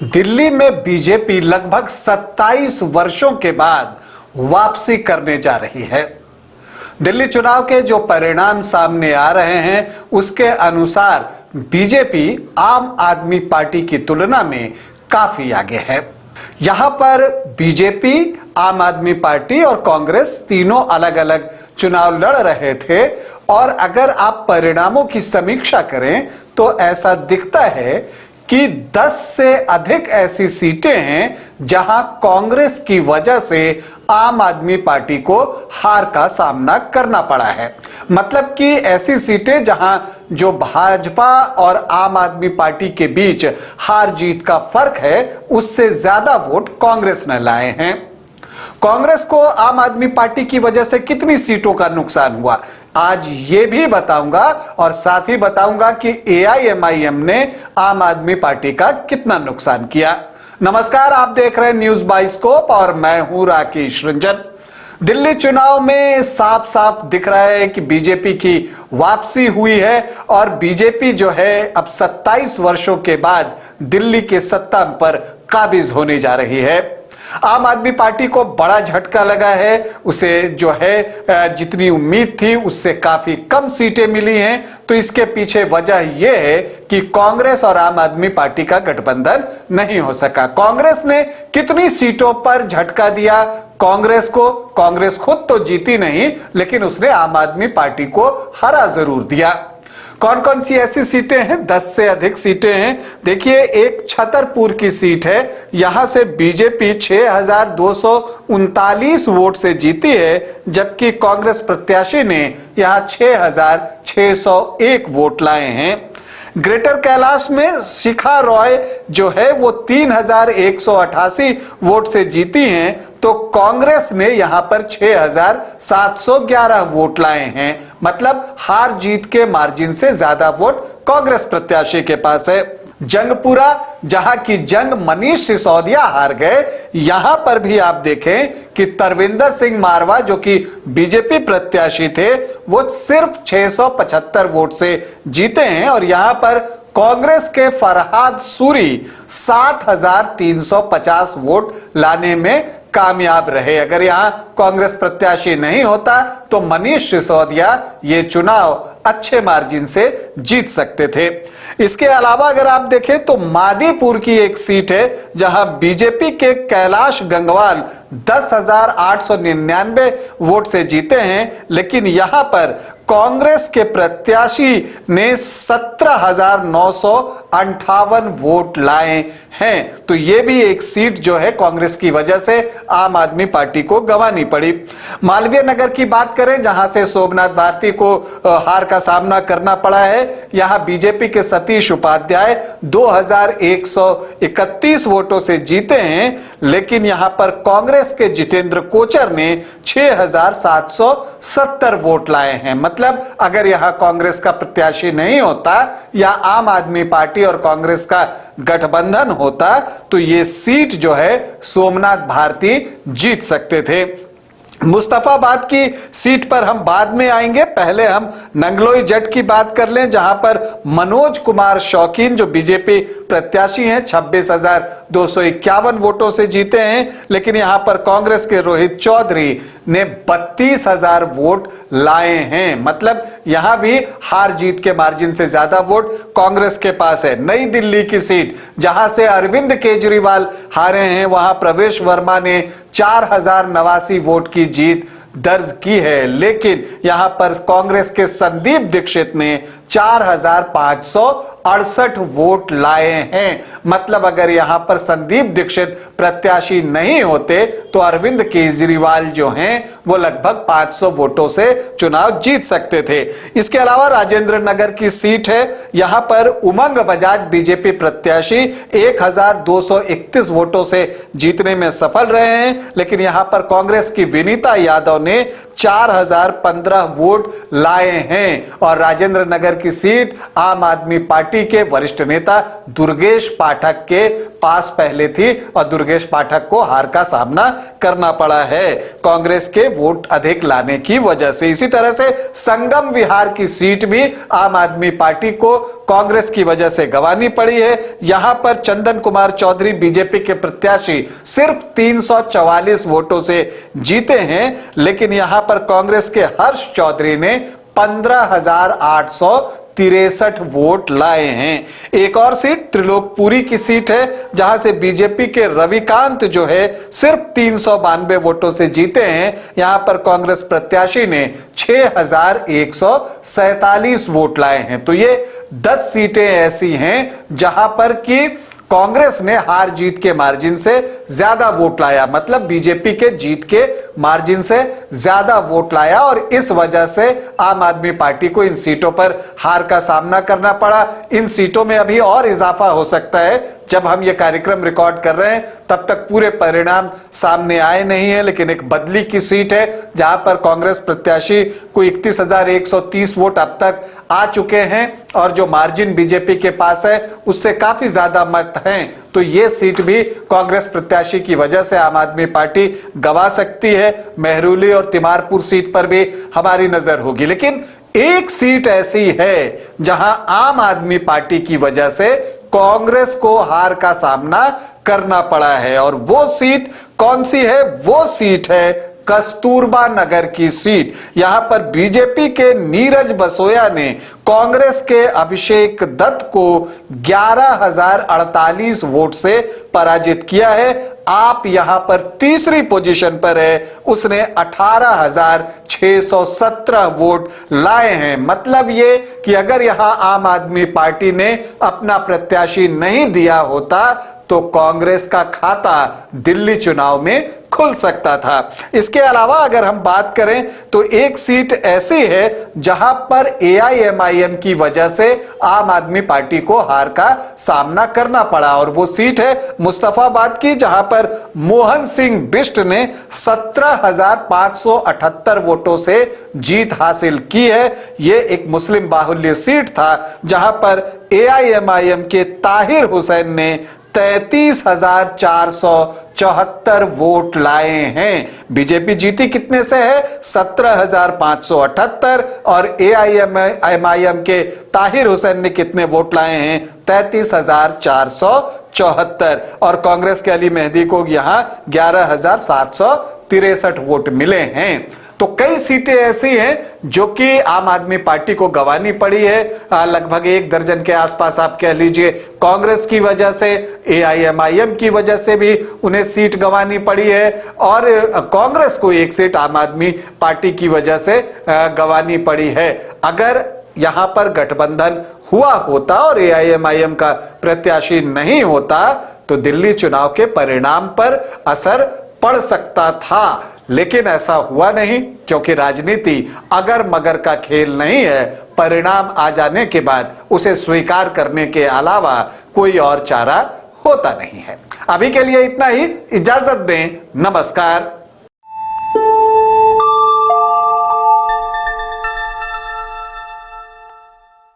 दिल्ली में बीजेपी लगभग 27 वर्षों के बाद वापसी करने जा रही है। दिल्ली चुनाव के जो परिणाम सामने आ रहे हैं उसके अनुसार बीजेपी आम आदमी पार्टी की तुलना में काफी आगे है। यहां पर बीजेपी, आम आदमी पार्टी और कांग्रेस तीनों अलग अलग चुनाव लड़ रहे थे और अगर आप परिणामों की समीक्षा करें तो ऐसा दिखता है कि 10 से अधिक ऐसी सीटें हैं जहां कांग्रेस की वजह से आम आदमी पार्टी को हार का सामना करना पड़ा है। मतलब कि ऐसी सीटें जहां जो भाजपा और आम आदमी पार्टी के बीच हार जीत का फर्क है उससे ज्यादा वोट कांग्रेस ने लाए हैं। कांग्रेस को आम आदमी पार्टी की वजह से कितनी सीटों का नुकसान हुआ आज ये भी बताऊंगा और साथ ही बताऊंगा कि एआईएमआईएम ने आम आदमी पार्टी का कितना नुकसान किया। नमस्कार, आप देख रहे हैं न्यूज बाइस्कोप और मैं हूं राकेश रंजन। दिल्ली चुनाव में साफ साफ दिख रहा है कि बीजेपी की वापसी हुई है और बीजेपी जो है अब 27 वर्षों के बाद दिल्ली के सत्ता पर काबिज होने जा रही है। आम आदमी पार्टी को बड़ा झटका लगा है, उसे जो है जितनी उम्मीद थी उससे काफी कम सीटें मिली हैं। तो इसके पीछे वजह यह है कि कांग्रेस और आम आदमी पार्टी का गठबंधन नहीं हो सका। कांग्रेस ने कितनी सीटों पर झटका दिया कांग्रेस को? कांग्रेस खुद तो जीती नहीं लेकिन उसने आम आदमी पार्टी को हरा जरूर दिया। कौन कौन सी ऐसी सीटें हैं? 10 से अधिक सीटें हैं। देखिए, एक छतरपुर की सीट है, यहां से बीजेपी 6239 वोट से जीती है जबकि कांग्रेस प्रत्याशी ने यहां 6601 वोट लाए हैं। ग्रेटर कैलाश में शिखा रॉय जो है वो 3188 वोट से जीती हैं तो कांग्रेस ने यहां पर 6711 वोट लाए हैं। मतलब हार जीत के मार्जिन से ज्यादा वोट कांग्रेस प्रत्याशी के पास है। जंगपुरा, जहां की जंग मनीष सिसोदिया हार गए, यहां पर भी आप देखें कि तरविंदर सिंह मारवा जो कि बीजेपी प्रत्याशी थे वो सिर्फ 675 वोट से जीते हैं और यहां पर कांग्रेस के फरहाद सूरी 7350 वोट लाने में कामयाब रहे। अगर यहां कांग्रेस प्रत्याशी नहीं होता तो मनीष सिसोदिया ये चुनाव अच्छे मार्जिन से जीत सकते थे। इसके अलावा अगर आप देखें तो मादीपुर की एक सीट है जहां बीजेपी के कैलाश गंगवाल 10,899 वोट से जीते हैं लेकिन यहां पर कांग्रेस के प्रत्याशी ने 17,958 वोट लाए हैं। तो यह भी एक सीट जो है कांग्रेस की वजह से आम आदमी पार्टी को गंवानी पड़ी। मालवीय नगर की बात करें जहां से सोमनाथ भारती को हार का सामना करना पड़ा है, यहां बीजेपी के सतीश उपाध्याय 2131 वोटों से जीते हैं लेकिन यहां पर कांग्रेस के जितेंद्र कोचर ने 6770 वोट लाए हैं। मतलब अगर यहां कांग्रेस का प्रत्याशी नहीं होता या आम आदमी पार्टी और कांग्रेस का गठबंधन होता तो यह सीट जो है सोमनाथ भारती जीत सकते थे। मुस्तफाबाद की सीट पर हम बाद में आएंगे, पहले हम नंगलोई जट की बात कर लें जहां पर मनोज कुमार शौकीन जो बीजेपी प्रत्याशी हैं 26,251 वोटों से जीते हैं लेकिन यहां पर कांग्रेस के रोहित चौधरी ने 32,000 वोट लाए हैं। मतलब यहां भी हार जीत के मार्जिन से ज्यादा वोट कांग्रेस के पास है। नई दिल्ली की सीट जहां से अरविंद केजरीवाल हारे हैं वहां प्रवेश वर्मा ने 4089 वोट की जीत दर्ज की है लेकिन यहां पर कांग्रेस के संदीप दीक्षित ने 4568 वोट लाए हैं। मतलब अगर यहां पर संदीप दीक्षित प्रत्याशी नहीं होते तो अरविंद केजरीवाल जो हैं वो लगभग 500 वोटों से चुनाव जीत सकते थे। इसके अलावा राजेंद्र नगर की सीट है, यहां पर उमंग बजाज बीजेपी प्रत्याशी 1231 वोटों से जीतने में सफल रहे हैं लेकिन यहां पर कांग्रेस की विनीता यादव ने 4015 वोट लाए हैं और राजेंद्र नगर की सीट आम आदमी पार्टी के वरिष्ठ नेता दुर्गेश पाठक के पास पहले थी और दुर्गेश पाठक को हार का सामना करना पड़ा है कांग्रेस के वोट अधिक लाने की वजह से। इसी तरह से संगम विहार की सीट भी आम आदमी पार्टी को कांग्रेस की वजह से गंवानी पड़ी है। यहां पर चंदन कुमार चौधरी बीजेपी के प्रत्याशी सिर्फ 344 वोटों से जीते हैं, लेकिन यहां पर कांग्रेस के हर्ष चौधरी ने 15,863 वोट लाए हैं। एक और सीट त्रिलोकपुरी की सीट है जहां से बीजेपी के रविकांत जो है सिर्फ 392 वोटों से जीते हैं। यहां पर कांग्रेस प्रत्याशी ने 6,147 वोट लाए हैं। तो ये 10 सीटें ऐसी हैं जहां पर कि कांग्रेस ने हार जीत के मार्जिन से ज्यादा वोट लाया, मतलब बीजेपी के जीत के मार्जिन से ज्यादा वोट लाया और इस वजह से आम आदमी पार्टी को इन सीटों पर हार का सामना करना पड़ा। इन सीटों में अभी और इजाफा हो सकता है। जब हम ये कार्यक्रम रिकॉर्ड कर रहे हैं तब तक पूरे परिणाम सामने आए नहीं है, लेकिन एक बदली की सीट है जहां पर कांग्रेस प्रत्याशी को 31,130 वोट अब तक आ चुके हैं और जो मार्जिन बीजेपी के पास है उससे काफी ज्यादा मत हैं। तो ये सीट भी कांग्रेस प्रत्याशी की वजह से आम आदमी पार्टी गंवा सकती है। मेहरौली और तिमारपुर सीट पर भी हमारी नजर होगी, लेकिन एक सीट ऐसी है जहां आम आदमी पार्टी की वजह से कांग्रेस को हार का सामना करना पड़ा है और वो सीट कौन सी है? वो सीट है कस्तूरबा नगर की सीट। यहां पर बीजेपी के नीरज बसोया ने कांग्रेस के अभिषेक दत्त को 11,048 वोट से पराजित किया है। आप यहां पर तीसरी पोजीशन पर है, उसने 18,617 वोट लाए हैं। मतलब ये कि अगर यहां आम आदमी पार्टी ने अपना प्रत्याशी नहीं दिया होता तो कांग्रेस का खाता दिल्ली चुनाव में खुल सकता था। इसके अलावा अगर हम बात करें तो एक सीट ऐसी है जहां पर एआईएमआईएम की वजह से आम आदमी पार्टी को हार का सामना करना पड़ा और वो सीट है मुस्तफाबाद की, जहां पर मोहन सिंह बिष्ट ने 17,578 वोटों से जीत हासिल की है। यह एक मुस्लिम बाहुल्य सीट था जहां पर एआईएमआईएम के ताहिर हुसैन ने 33,474 वोट लाए हैं। बीजेपी जीती कितने से है? 17,578 और एआईएमआईएम के ताहिर हुसैन ने कितने वोट लाए हैं? 33,474 और कांग्रेस के अली मेहदी को यहां 11,763 वोट मिले हैं। तो कई सीटें ऐसी हैं जो कि आम आदमी पार्टी को गंवानी पड़ी है। लगभग 1 दर्जन के आसपास आप कह लीजिए कांग्रेस की वजह से, एआईएमआईएम की वजह से भी उन्हें सीट गंवानी पड़ी है और कांग्रेस को 1 सीट आम आदमी पार्टी की वजह से गंवानी पड़ी है। अगर यहां पर गठबंधन हुआ होता और एआईएमआईएम का प्रत्याशी नहीं होता तो दिल्ली चुनाव के परिणाम पर असर पड़ सकता था, लेकिन ऐसा हुआ नहीं क्योंकि राजनीति अगर मगर का खेल नहीं है। परिणाम आ जाने के बाद उसे स्वीकार करने के अलावा कोई और चारा होता नहीं है। अभी के लिए इतना ही, इजाजत दें, नमस्कार।